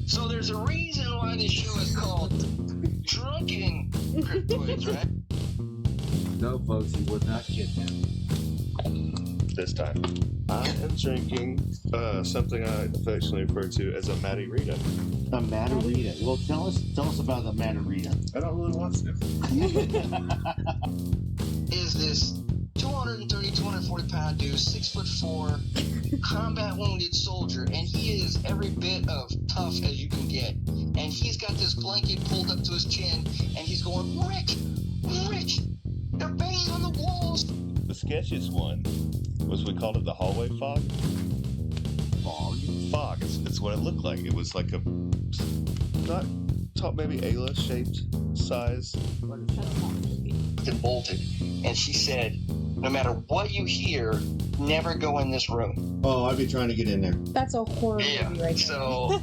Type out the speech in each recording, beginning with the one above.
So there's a reason why this show is called Drunken Cryptids, right? No, folks, he was not kidnapped. This time, I am drinking something I affectionately refer to as a margarita. A margarita. Well, tell us about the margarita. I don't really want to. Is this 230, 240 pound dude, 6'4", combat wounded soldier, and he is every bit of tough as you can get. And he's got this blanket pulled up to his chin, and he's going, Rick, they're banging on the walls. The sketchiest one was we called it the hallway fog. Fog. It's what it looked like. It was like a not top, maybe A-list shaped size. And bolted. And she said, no matter what you hear, never go in this room. Oh, I'd be trying to get in there. That's a horror movie right so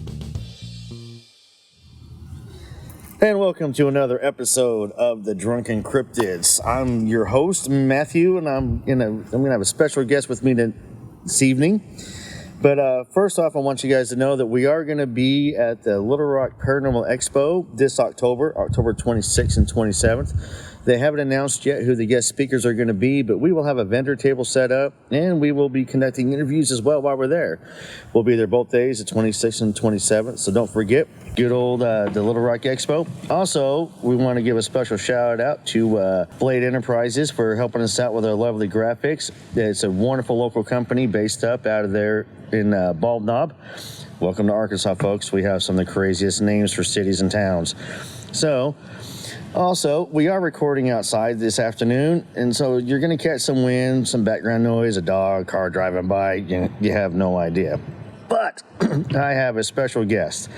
And welcome to another episode of the Drunken Cryptids. I'm your host, Matthew, and I'm gonna have a special guest with me this evening. But first off, I want you guys to know that we are going to be at the Little Rock Paranormal Expo this October 26th and 27th. They haven't announced yet who the guest speakers are going to be, but we will have a vendor table set up, and we will be conducting interviews as well while we're there. We'll be there both days, the 26th and 27th, so don't forget, good old the Little Rock Expo. Also, we want to give a special shout out to Blade Enterprises for helping us out with our lovely graphics. It's a wonderful local company based up out of there in Bald Knob. Welcome to Arkansas, folks. We have some of the craziest names for cities and towns. So, also, we are recording outside this afternoon, and so you're going to catch some wind, some background noise, a dog, car driving by. You have no idea. But I have a special guest,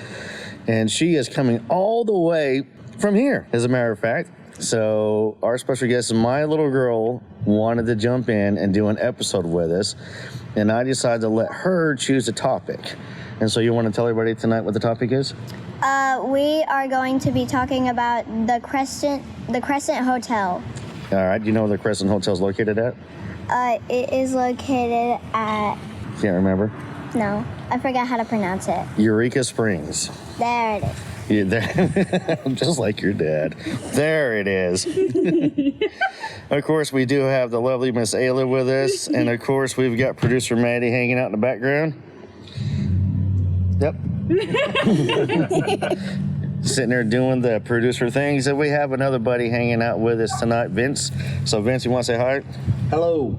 and she is coming all the way from here, as a matter of fact. So our special guest, my little girl, wanted to jump in and do an episode with us, and I decided to let her choose a topic. And so you want to tell everybody tonight what the topic is? We are going to be talking about the Crescent Hotel. All right. Do you know where the Crescent Hotel is located at? It is located at... Can't remember? No, I forgot how to pronounce it. Eureka Springs. There it is. Yeah, there, just like your dad. There it is. Of course, we do have the lovely Miss Ayla with us, and of course, we've got producer Maddie hanging out in the background. Yep. Sitting there doing the producer things. And we have another buddy hanging out with us tonight, Vince. So, Vince, you want to say hi? Hello.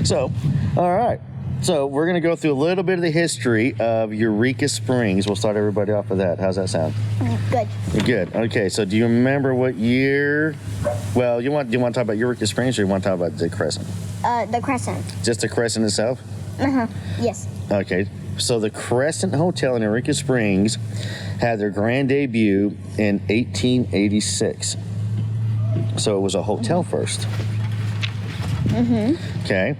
So, all right. So, we're going to go through a little bit of the history of Eureka Springs. We'll start everybody off with that. How's that sound? Good. Good. Okay, so do you remember what year? Well, do you want to talk about Eureka Springs, or you want to talk about the Crescent? The Crescent. Just the Crescent itself? Uh-huh. Yes. Okay. So the Crescent Hotel in Eureka Springs had their grand debut in 1886. So it was a hotel first. Mm-hmm. Okay.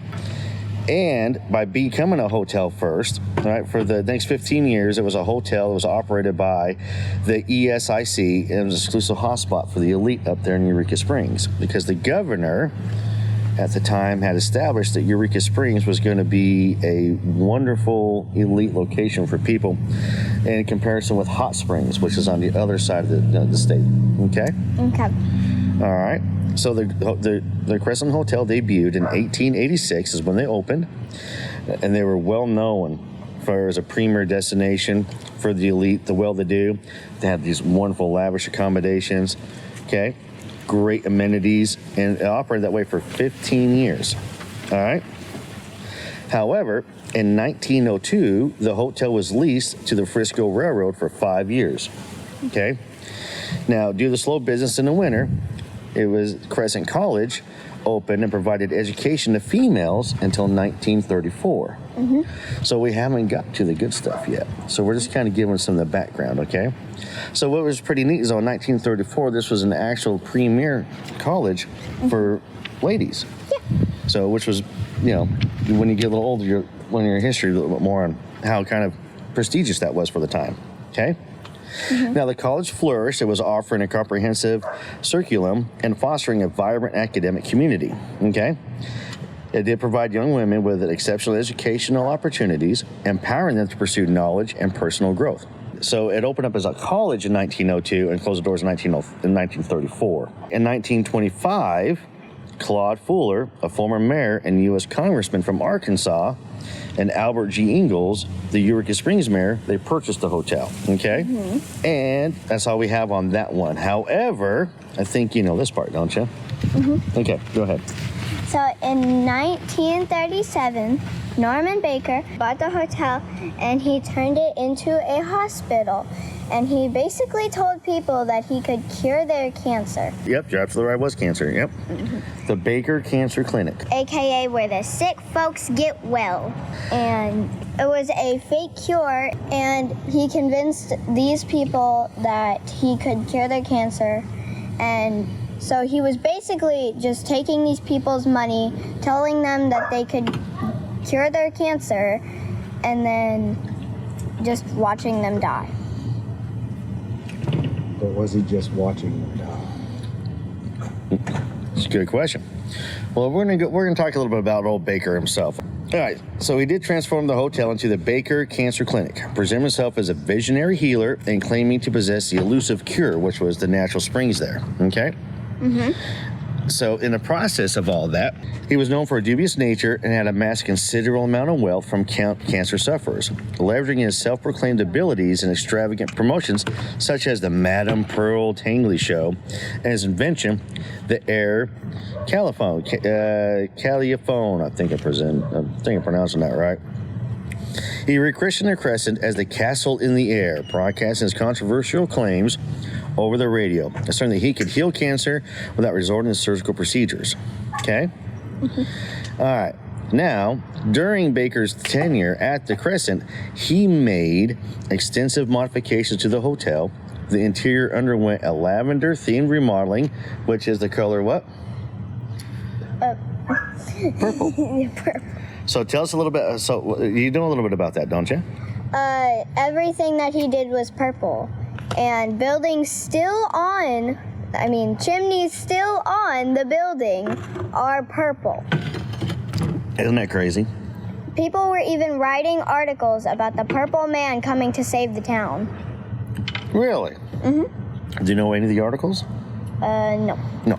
And by becoming a hotel first, right, for the next 15 years, it was a hotel. It was operated by the ESIC, and it was an exclusive hotspot for the elite up there in Eureka Springs, because the governor at the time had established that Eureka Springs was going to be a wonderful elite location for people in comparison with Hot Springs, which is on the other side of the state. Okay? Okay. All right. So the Crescent Hotel debuted in 1886 is when they opened, and they were well known for as a premier destination for the elite, the well-to-do. They had these wonderful lavish accommodations. Okay? Great amenities, and it operated that way for 15 years. All right. However, in 1902, the hotel was leased to the Frisco Railroad for 5 years. Okay. Now, due to the slow business in the winter, it was Crescent College opened and provided education to females until 1934. Mm-hmm. So we haven't got to the good stuff yet. So we're just kind of giving some of the background, okay? So what was pretty neat is in 1934, this was an actual premier college for ladies. Yeah. So which was, when you get a little older, you're learning your history a little bit more on how kind of prestigious that was for the time, okay? Mm-hmm. Now, the college flourished. It was offering a comprehensive curriculum and fostering a vibrant academic community, okay? It did provide young women with exceptional educational opportunities, empowering them to pursue knowledge and personal growth. So it opened up as a college in 1902 and closed the doors in 1934. In 1925, Claude Fuller, a former mayor and U.S. congressman from Arkansas, and Albert G. Ingalls, the Eureka Springs mayor, they purchased the hotel, okay? Mm-hmm. And that's all we have on that one. However, I think you know this part, don't you? Mm-hmm. Okay, go ahead. So in 1937, Norman Baker bought the hotel and he turned it into a hospital. And he basically told people that he could cure their cancer. Yep, you're absolutely right. It was cancer, yep. Mm-hmm. The Baker Cancer Clinic. AKA where the sick folks get well. And it was a fake cure, and he convinced these people that he could cure their cancer. And so he was basically just taking these people's money, telling them that they could cure their cancer, and then just watching them die. Or was he just watching them die? It's a good question. Well, we're gonna talk a little bit about old Baker himself. All right, so he did transform the hotel into the Baker Cancer Clinic, presenting himself as a visionary healer and claiming to possess the elusive cure, which was the natural springs there. Okay. Mm-hmm. So in the process of all that, he was known for a dubious nature and had amassed a considerable amount of wealth from cancer sufferers, leveraging his self-proclaimed abilities and extravagant promotions, such as the Madame Pearl Tangley Show and his invention, the Air Caliphone. I think I'm pronouncing that right. He rechristened the Crescent as the Castle in the Air, broadcasting his controversial claims over the radio, asserting that he could heal cancer without resorting to surgical procedures. Okay? Mm-hmm. All right. Now, during Baker's tenure at the Crescent, he made extensive modifications to the hotel. The interior underwent a lavender-themed remodeling, which is the color what? Purple. Purple. So tell us a little bit. So you know a little bit about that, don't you? Everything that he did was purple. And buildings still on, chimneys still on the building are purple. Isn't that crazy? People were even writing articles about the purple man coming to save the town. Really? Mm-hmm. Do you know any of the articles? No. No.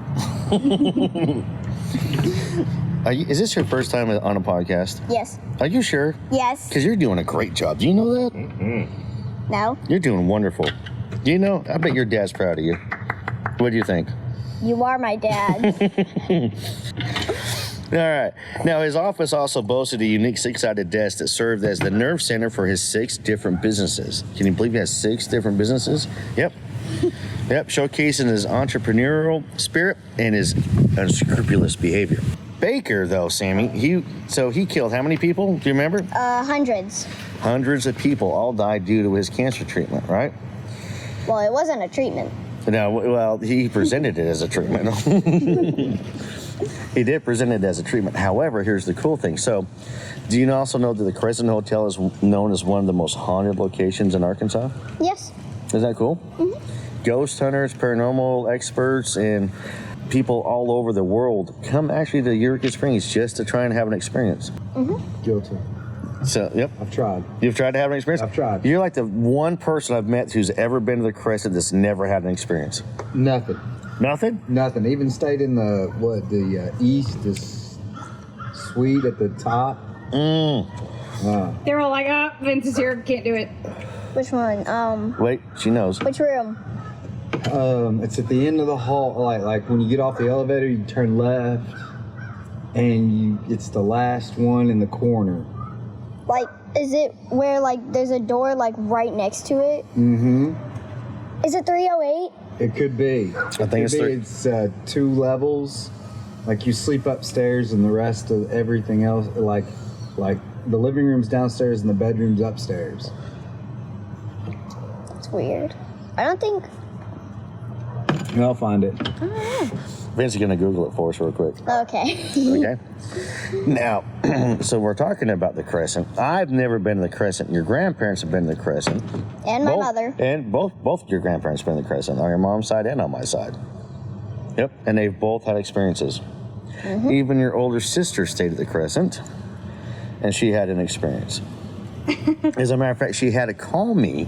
Is this your first time on a podcast? Yes. Are you sure? Yes. Because you're doing a great job. Do you know that? Mm-hmm. No. You're doing wonderful. Do you know? I bet your dad's proud of you. What do you think? You are my dad. All right. Now, his office also boasted a unique six-sided desk that served as the nerve center for his 6 different businesses. Can you believe he has 6 different businesses? Yep. Yep, showcasing his entrepreneurial spirit and his unscrupulous behavior. Baker, though, Sammy, he killed how many people? Do you remember? Hundreds. Hundreds of people all died due to his cancer treatment, right? Well, it wasn't a treatment. No, well, he presented it as a treatment. He did present it as a treatment. However, here's the cool thing. So, do you also know that the Crescent Hotel is known as one of the most haunted locations in Arkansas? Yes. Isn't that cool? Mm-hmm. Ghost hunters, paranormal experts, and people all over the world come actually to Eureka Springs just to try and have an experience. Mm-hmm. Guilty. So, yep. I've tried. You've tried to have an experience? I've tried. You're like the one person I've met who's ever been to the Crescent that's never had an experience. Nothing. Nothing? Nothing. Even stayed in the east, this suite at the top. They were all like, Vince is here, can't do it. Which one? Wait, she knows. Which room? It's at the end of the hall. Like when you get off the elevator, you turn left, and it's the last one in the corner. Like, is it where, there's a door, right next to it? Mm-hmm. Is it 308? It could be. I think it's 3. It's 2 levels. Like, you sleep upstairs, and the rest of everything else, like the living room's downstairs and the bedroom's upstairs. That's weird. I don't think... I'll find it. Vince is going to Google it for us real quick. Okay. Okay. Now, so we're talking about the Crescent. I've never been to the Crescent. Your grandparents have been to the Crescent. And my mother. And both your grandparents have been to the Crescent, on your mom's side and on my side. Yep. And they've both had experiences. Mm-hmm. Even your older sister stayed at the Crescent, and she had an experience. As a matter of fact, she had to call me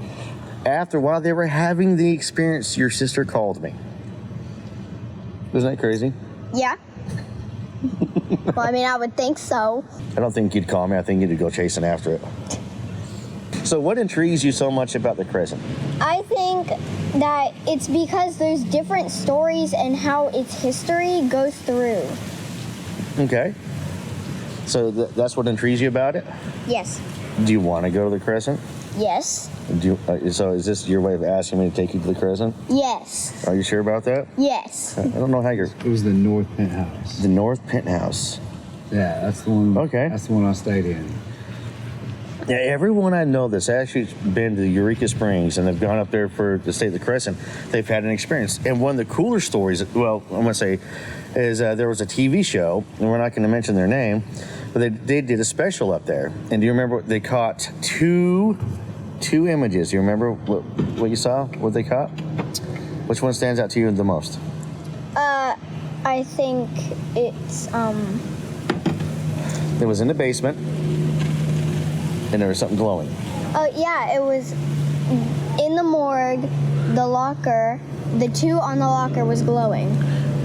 while they were having the experience, your sister called me. Isn't that crazy? Yeah. Well, I mean, I would think so. I don't think you'd call me. I think you'd go chasing after it. So what intrigues you so much about the Crescent? I think that it's because there's different stories and how its history goes through. Okay. So that's what intrigues you about it? Yes. Do you want to go to the Crescent? Yes. So is this your way of asking me to take you to the Crescent? Yes. Are you sure about that? Yes. I don't know how you're... It was the North Penthouse. The North Penthouse. Yeah, that's the one. Okay. That's the one I stayed in. Yeah, everyone I know that's actually been to Eureka Springs and they've gone up there to stay at the Crescent, they've had an experience. And one of the cooler stories, well, I'm going to say, is there was a TV show, and we're not going to mention their name, but they did a special up there. And do you remember they caught two images? Do you remember what you saw, what they caught? Which one stands out to you the most? I think it's, It was in the basement, and there was something glowing. Oh, yeah, it was in the morgue, the locker, the two on the locker was glowing.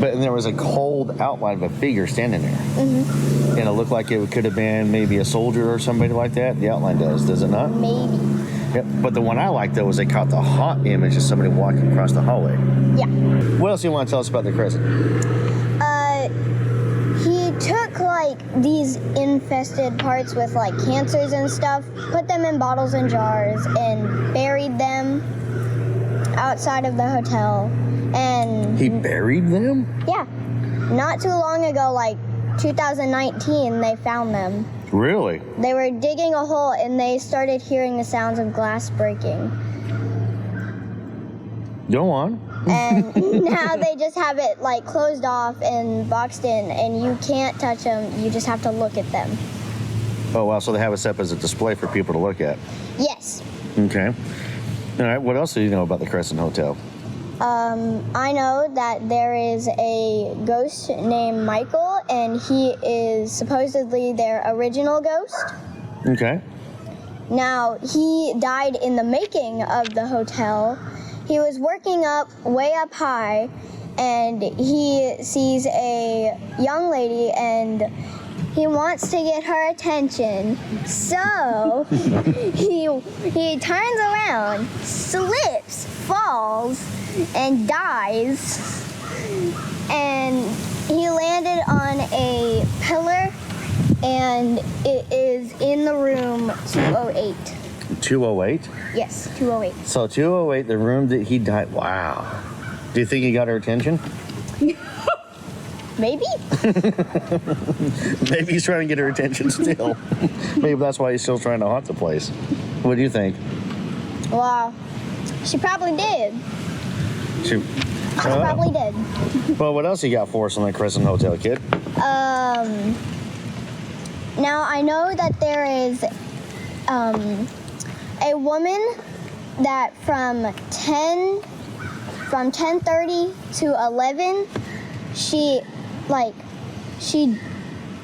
But there was a cold outline of a figure standing there. Mm-hmm. And it looked like it could have been maybe a soldier or somebody like that. The outline does it not? Maybe. Yep. But the one I liked, though, was they caught the hot image of somebody walking across the hallway. Yeah. What else do you want to tell us about the Crescent? He took, like, these infested parts with, like, cancers and stuff, put them in bottles and jars, and buried them outside of the hotel. And He buried them? yeah, not too long ago, like 2019, they found them. Really? They were digging a hole and they started hearing the sounds of glass breaking. Go on. And now they just have it like closed off and boxed in, and you can't touch them, you just have to look at them. Oh, wow. So they have it set up as a display for people to look at. Yes. Okay. All right. What else do you know about the Crescent Hotel? I know that there is a ghost named Michael, and he is supposedly their original ghost. Okay. Now, he died in the making of the hotel. He was working way up high, and he sees a young lady, and he wants to get her attention. So, he turns around, slips, falls, and dies. And he landed on a pillar, and it is in the room 208. 208? Yes, 208. So 208, the room that he died. Wow. Do you think he got her attention? Maybe? Maybe he's trying to get her attention still. Maybe that's why he's still trying to haunt the place. What do you think? Well, she probably did. She Probably did. Well, what else you got for us on the Crescent Hotel, kid? Now I know that there is a woman that from 10:30 to 11,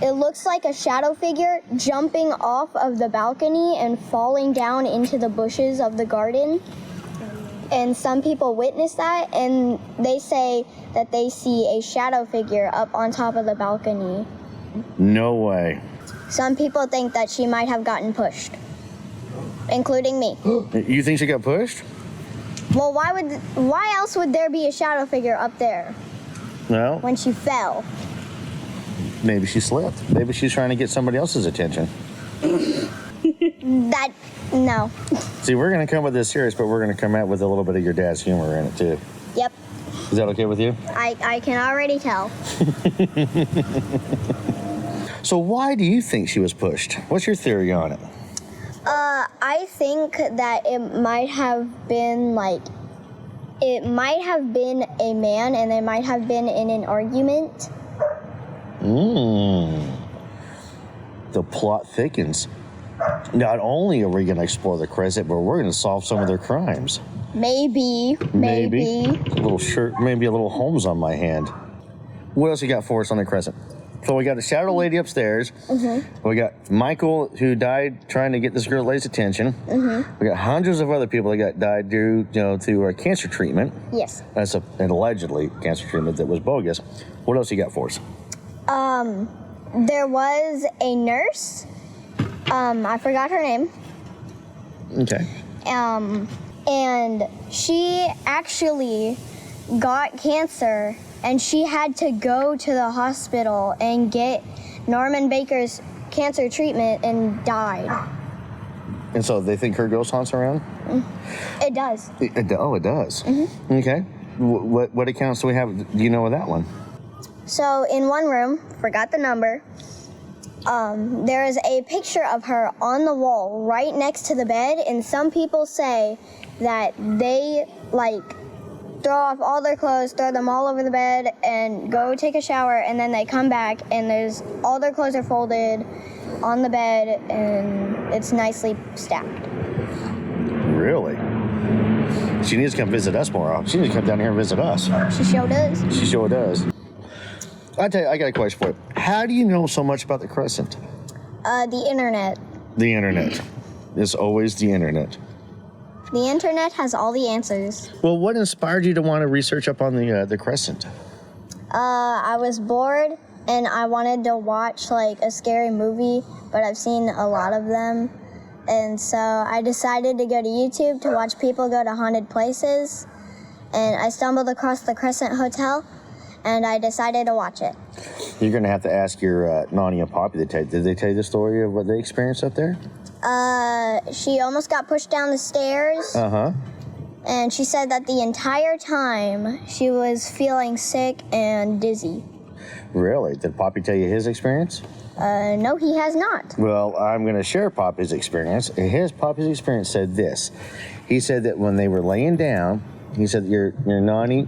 it looks like a shadow figure jumping off of the balcony and falling down into the bushes of the garden. And some people witness that, and they say that they see a shadow figure up on top of the balcony. No way. Some people think that she might have gotten pushed, including me. You think she got pushed? Well, why else would there be a shadow figure up there No. when she fell? Maybe she slipped. Maybe she's trying to get somebody else's attention. No. See, we're going to come with this serious, but we're going to come out with a little bit of your dad's humor in it, too. Yep. Is that okay with you? I can already tell. So why do you think she was pushed? What's your theory on it? I think that it might have been a man, and they might have been in an argument. The plot thickens. Not only are we going to explore the Crescent, but we're going to solve some of their crimes. Maybe. A little shirt, maybe a little Holmes on my hand. What else you got for us on the Crescent? So we got a shadow lady upstairs. We got Michael, who died trying to get this girl lady's attention. We got hundreds of other people that died due, to cancer treatment. Yes. That's an allegedly cancer treatment that was bogus. What else you got for us? There was a nurse. I forgot her name. Okay. And she actually got cancer, and she had to go to the hospital and get Norman Baker's cancer treatment and died. And so they think her ghost haunts around? It does. It does. Okay. What accounts do we have? Do you know of that one? So in one room, forgot the number, there is a picture of her on the wall right next to the bed, and some people say that they throw off all their clothes, throw them all over the bed, and go take a shower, and then they come back and there's all their clothes are folded on the bed and it's nicely stacked. Really? She needs to come visit us more often. She needs to come down here and visit us. She sure does. She sure does. I tell you, I got a question for you. How do you know so much about the Crescent? The internet. The internet. It's always the internet. The internet has all the answers. Well, what inspired you to want to research up on the Crescent? I was bored and I wanted to watch a scary movie, but I've seen a lot of them. And so I decided to go to YouTube to watch people go to haunted places. And I stumbled across the Crescent Hotel, and I decided to watch it. You're going to have to ask your Nani and Poppy. Did they tell you the story of what they experienced up there? She almost got pushed down the stairs. And she said that the entire time she was feeling sick and dizzy. Really? Did Poppy tell you his experience? No, he has not. Well, I'm going to share Poppy's experience. Poppy's experience said this. He said that when they were laying down, he said your Nani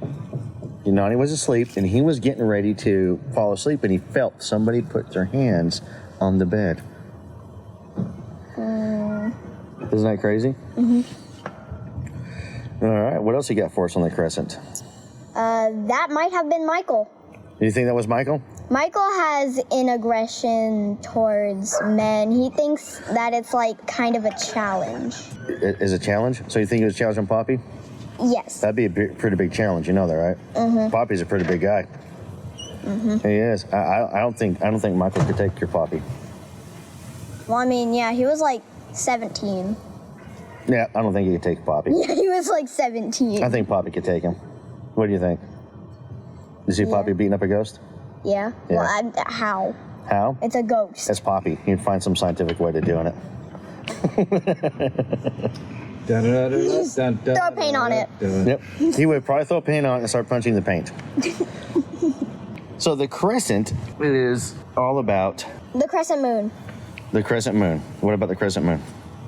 was asleep, and he was getting ready to fall asleep, and he felt somebody put their hands on the bed. Isn't that crazy? All right. What else you got for us on the Crescent? That might have been Michael. You think that was Michael? Michael has an aggression towards men. He thinks that it's kind of a challenge. Is a challenge? So you think it was challenging Poppy? Yes. That'd be a pretty big challenge. You know that, right? Poppy's a pretty big guy. He is. I don't think Michael could take your Poppy. Well, I mean, yeah, he was 17. Yeah, I don't think he could take Poppy. Yeah, he was 17. I think Poppy could take him. What do you think? You see Poppy beating up a ghost? Yeah. Well, how? How? It's a ghost. That's Poppy. You'd find some scientific way to doing it. Throw paint on it. Yep. He would probably throw paint on it and start punching the paint. So the Crescent is all about... The crescent moon. The crescent moon. What about the crescent moon?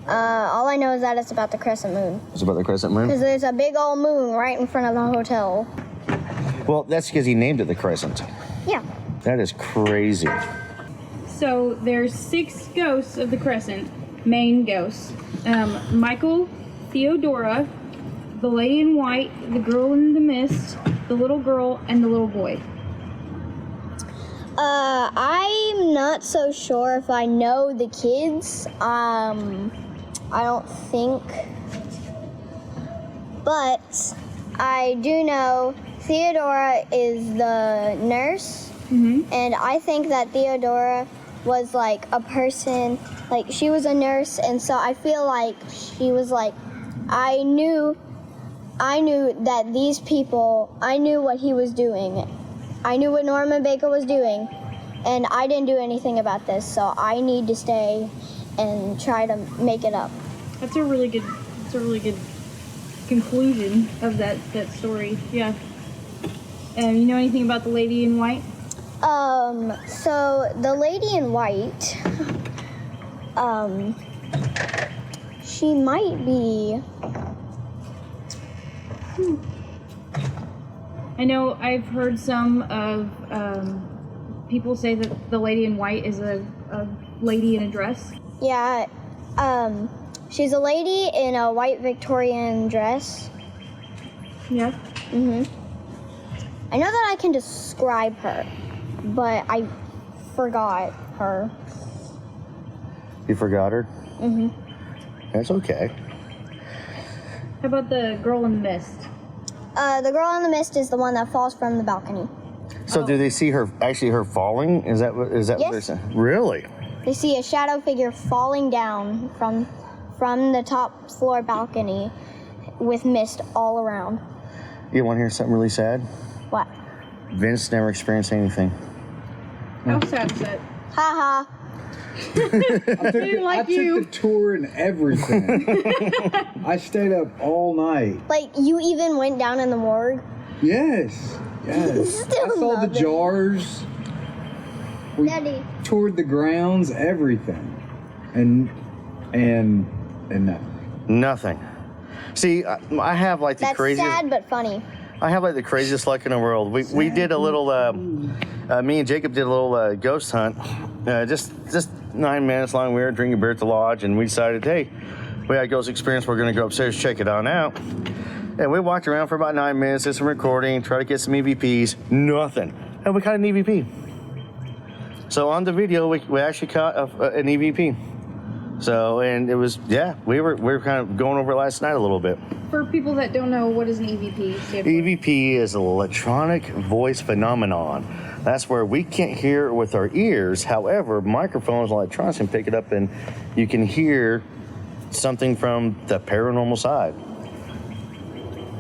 All I know is that it's about the crescent moon. It's about the crescent moon? Because there's a big old moon right in front of the hotel. Well, that's because he named it the Crescent. Yeah. That is crazy. So there's 6 ghosts of the Crescent, main ghosts. Michael, Theodora, the lady in white, the girl in the mist, the little girl, and the little boy. I'm not so sure if I know the kids. I don't think. But I do know Theodora is the nurse. And I think that Theodora was a person, she was a nurse, and so I feel like she was I knew that these people, I knew what he was doing. I knew what Norman Baker was doing, and I didn't do anything about this, so I need to stay and try to make it up. That's a really good conclusion of that story. Yeah. You know anything about the lady in white? So the lady in white, she might be... I know I've heard some of people say that the lady in white is a lady in a dress. Yeah, she's a lady in a white Victorian dress. Yeah. I know that I can describe her, but I forgot her. You forgot her? Mm-hmm. That's okay. How about the girl in the mist? The girl in the mist is the one that falls from the balcony. So do they see her falling? Is that what Yes. they're saying? Really? They see a shadow figure falling down from the top floor balcony with mist all around. You want to hear something really sad? What? Vince never experienced anything. How sad is that? Ha ha. I took the tour and everything. I stayed up all night. Like, you even went down in the morgue? Yes. Still I saw the nothing. jars. We Daddy. toured the grounds, everything, and nothing. Nothing. See, I have like the That's craziest. sad but funny. I have like the craziest luck in the world. We did a little. Me and Jacob did a little ghost hunt. Just 9 minutes long. We were drinking beer at the lodge, and we decided, hey, we had a ghost experience. We're gonna go upstairs, check it on out. And we walked around for about 9 minutes, did some recording, try to get some EVPs. Nothing. And we caught an EVP. So on the video, we actually caught an EVP. So, and it was, yeah, we were kind of going over it last night a little bit. For people that don't know, what is an EVP? EVP is an electronic voice phenomenon. That's where we can't hear it with our ears. However, microphones and electronics can pick it up, and you can hear something from the paranormal side.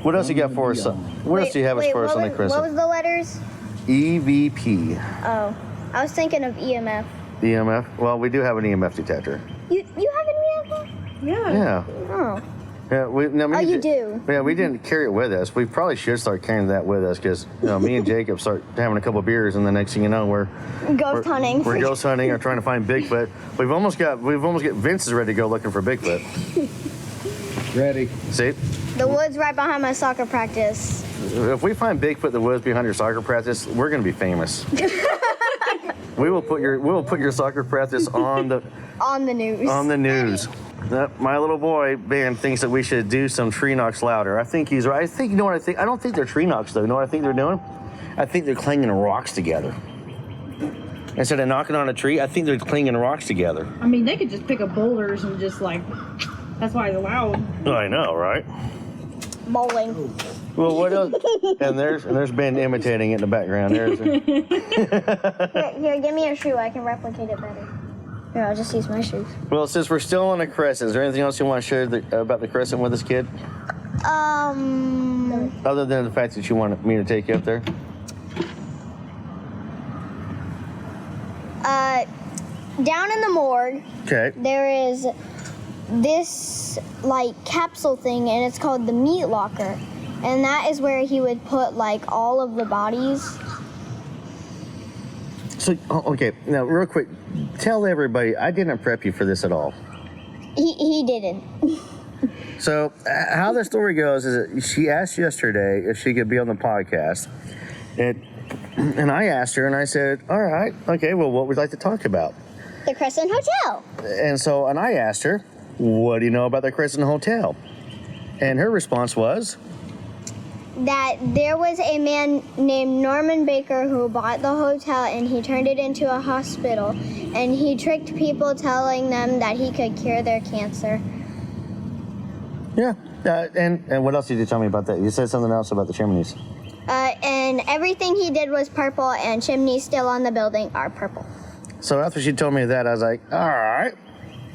What else you got for us? What else do you have for us on the Crescent? What was the letters? EVP. Oh, I was thinking of EMF. EMF? Well, we do have an EMF detector. You have an EMF? Yeah. Yeah. Oh. Yeah, You do? Yeah, we didn't carry it with us. We probably should start carrying that with us because, me and Jacob start having a couple beers, and the next thing you know, we're hunting. We're ghost hunting or trying to find Bigfoot. We've almost got Vince is ready to go looking for Bigfoot. Ready. See? The woods right behind my soccer practice. If we find Bigfoot in the woods behind your soccer practice, we're gonna be famous. We will put your soccer practice on the news. On the news. My little boy Ben thinks that we should do some tree knocks louder. I think he's right. You know what I think? I don't think they're tree knocks though. You know what I think they're doing? I think they're clanging rocks together. Instead of knocking on a tree, I think they're clanging rocks together. I mean, they could just pick up boulders and just like. That's why it's loud. I know, right? Bowling. Well, what else? And there's Ben imitating it in the background. Here, give me a shoe. I can replicate it better. Here, I'll just use my shoes. Well, since we're still on the Crescent, is there anything else you want to share about the Crescent with us, kid? Other than the fact that you wanted me to take you up there? Down in the morgue, Okay. there is this like capsule thing, and it's called the meat locker, and that is where he would put like all of the bodies. So, okay, now real quick, tell everybody, I didn't prep you for this at all. He didn't. So, how the story goes is that she asked yesterday if she could be on the podcast, and I asked her, and I said, all right, okay, well, what would you like to talk about? The Crescent Hotel. And I asked her, what do you know about the Crescent Hotel? And her response was? That there was a man named Norman Baker who bought the hotel, and he turned it into a hospital, and he tricked people telling them that he could cure their cancer. Yeah. And what else did you tell me about that? You said something else about the chimneys. And everything he did was purple, and chimneys still on the building are purple. So after she told me that, I was like, all right,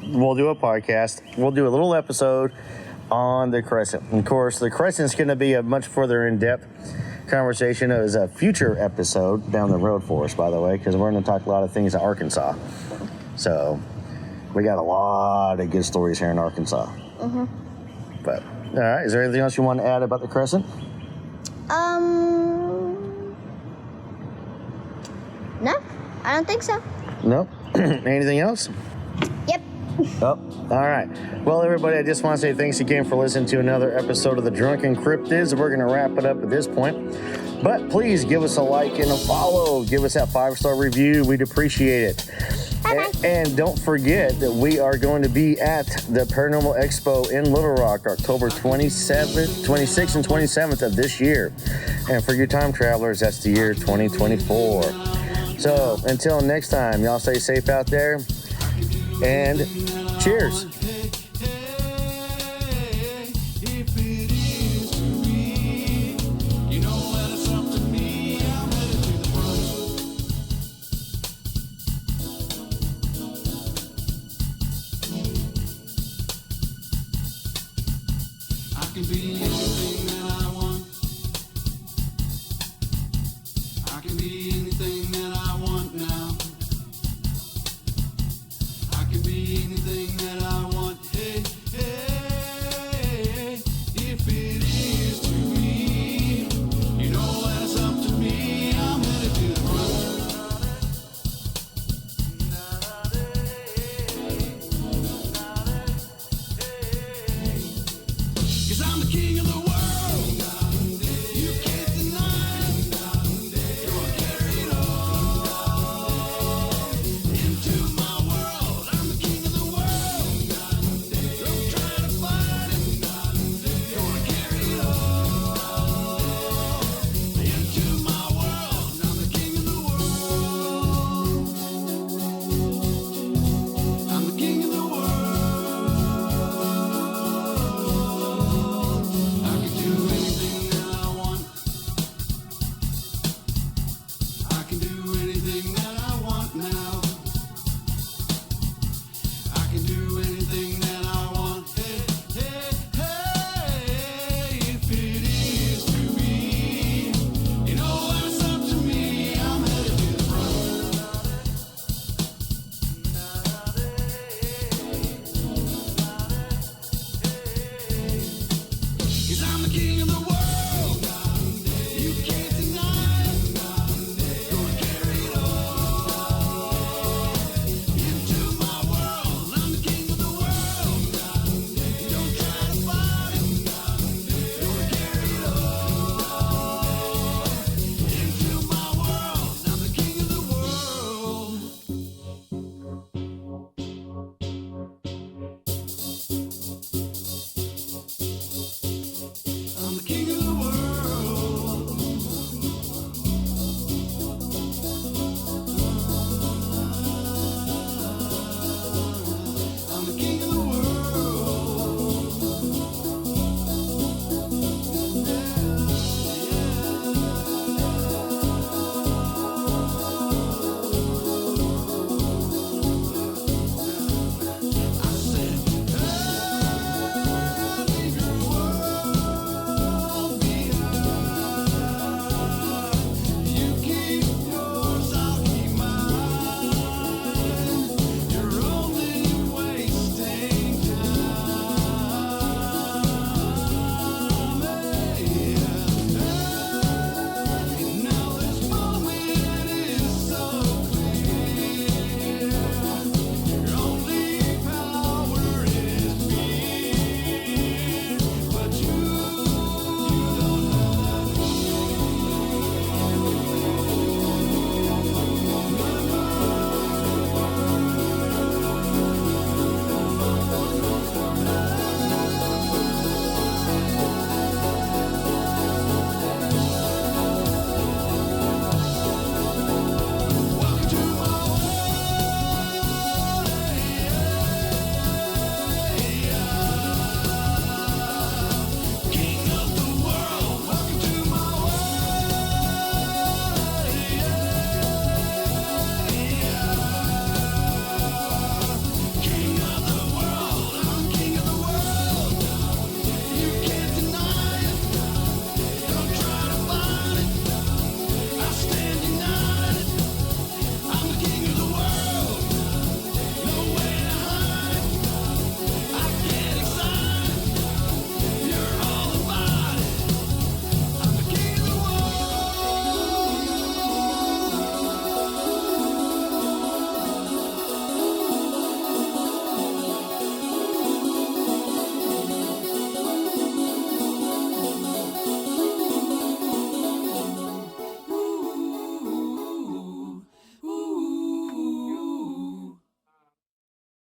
we'll do a podcast. We'll do a little episode on the Crescent. And of course, the Crescent's going to be a much further in-depth conversation. It was a future episode down the road for us, by the way, because we're going to talk a lot of things in Arkansas. So we got a lot of good stories here in Arkansas. Mm-hmm. But, all right, is there anything else you want to add about the Crescent? No, I don't think so. Nope. Anything else? Yep. Oh, all right. Well, everybody, I just want to say thanks again for listening to another episode of the Drunken Cryptids. We're going to wrap it up at this point. But please give us a like and a follow. Give us that 5-star review. We'd appreciate it. And don't forget that we are going to be at the Paranormal Expo in Little Rock, October 26th and 27th of this year. And for you time travelers, that's the year 2024. So until next time, y'all stay safe out there, and cheers. can be anything that I want. I can be anything that I want now. I can be anything that I want. Hey, hey, if it is to me, you know that it's up to me. I'm headed to the front. 'Cause I'm the king of the world. You can't deny. Gonna carry it all into my world. I'm the king of the world. Don't try to fight it. Gonna carry it all into my world. I'm the king of the world. I'm the king of the world. I can do anything that I want. I can do anything that I want now. I can do anything that I want. Hey, hey, hey, if it is to me, you know that it's up to me. I'm headed to the front. 'Cause I'm the king of the world.